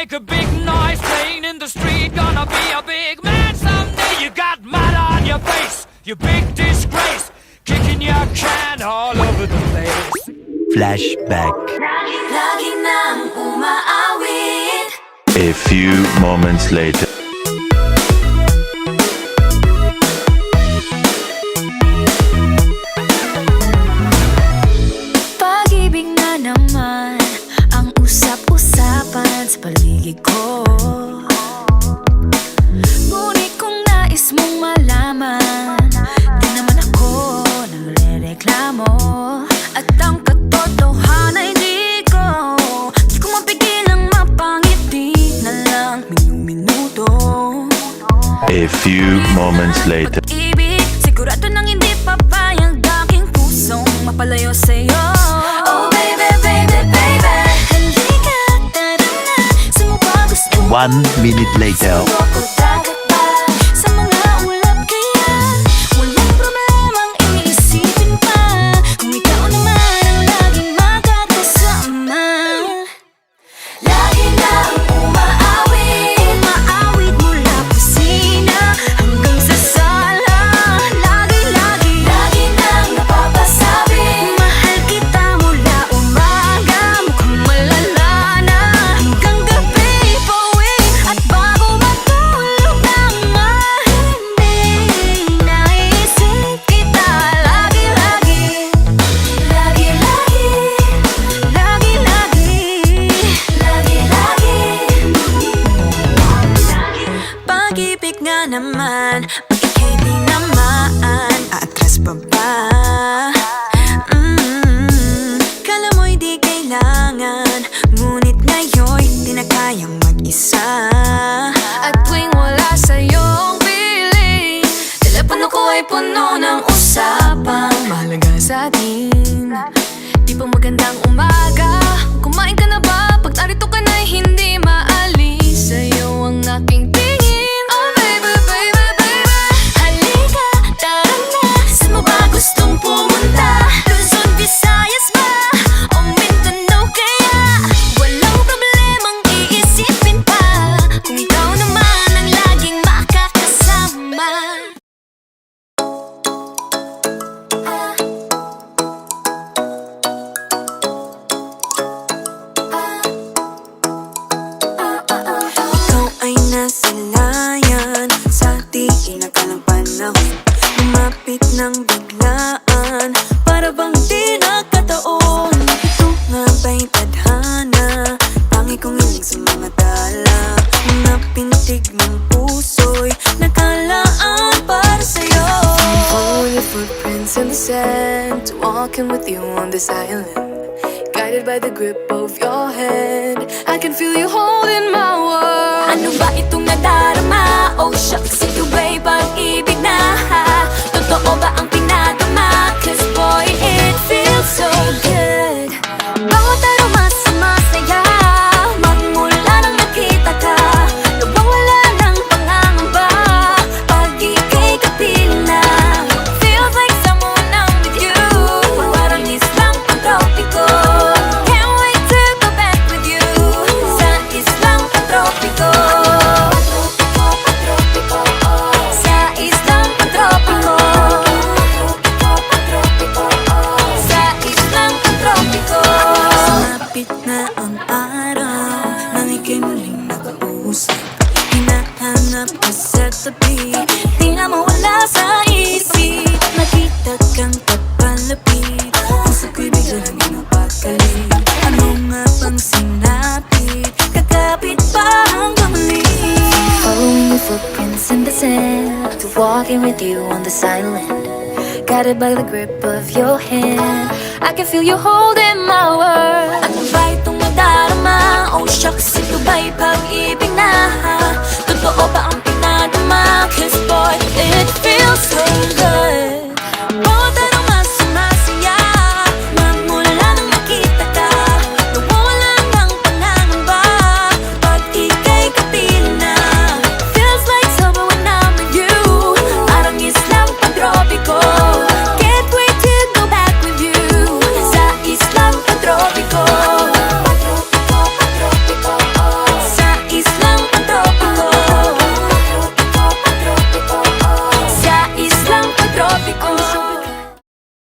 make a big noise playing in the street. Gonna be a big man someday. You got mud on your face, you big disgrace, kicking your can all over the place. Flashback. Lagi nang umaawit. A few moments later. Pag-ibig na naman ang usap-usapan sa paligid ko. Ngunit kung nais mong malaman, di naman ako nagre-reklamo. At ang katotohanan ay di ko mapigilang mapangiti na lang minu-minuto. A few moments later. Pag-ibig, sigurado nang hindi papayag aking pusong mapalayo sa'yo. Oh baby, baby, baby, halika, tara na, saan mo ba gusto? 1 minute later. Subuko dagat ba sa mga ulap kaya walang problemang iisipin pa kung ikaw naman ang laging makakasama. Lagi nang umaawit, umaawit mula kusina hanggang sa sala. Lagi nang napapasabi, mahal kita mula umaga, mukhang malala na hanggang gabi. Pauwi at bago matulog nang mahimbing, naisip kita lagi-lagi. Pag-ibig nga naman, pag ika'y di naman aatras pa ba? Kala mo'y di kailangan, ngunit ngayon'y di na kayang mag-isa. At tuwing wala sa'yong piling, telepono ko ay puno ng usapang mahalaga sa atin. Di ba magandang umaga? Kumain ka na ba? Pag narito ka na'y hindi maalis sa'yo ang aking tingin. Oh baby, baby, baby, halika, tara na, saan mo ba gustong pumunta? Luzon, Visayas ba? O Mindanao kaya? Walang problemang iisipin pa kung ikaw naman ang laging makakasama. Ikaw ay nasilayan sa di inakalang panahon, lumapit ng biglaan, para bang di nakataon. Ito nga ba'y tadhana, tangi kong hiling sa mga tala, mga pintig ng puso'y nakalaan para sa'yo. Follow your footprints in the sand, walking with you on this island, guided by the grip of your hand. I can feel you holding my world. Ano ba itong nadarama? Oh shucks, ito ba'y pag-ibig na? Totoo ba ang pinadama? Cause boy, it feels so good. Bawat aroma sumasaya, magmula nang nakita ka, nawawala ng pangangamba pag ika'y kapiling na. Feels like someone I'm with you, parang islang pantropiko. Can't wait to go back with you sa islang pantropiko. Sa islang pantropiko. Sa islang pantropiko. Sumapit na ang araw nang ika'y muling nakausap, hinahanap ka sa tabi, di na mawala sa isip. Nakita kang papalapit, puso ko'y biglang napakali. Ano nga bang sinapit, kakapit pa hanggang muli. Following your footprints in the sand, to walking with you on this island, guided by the grip of your hand. I can feel you holding my world. Ano ba itong nadarama? Oh shucks, ito ba'y pag-ibig na? Totoo ba ang pinadama? Cause boy, it feels so good.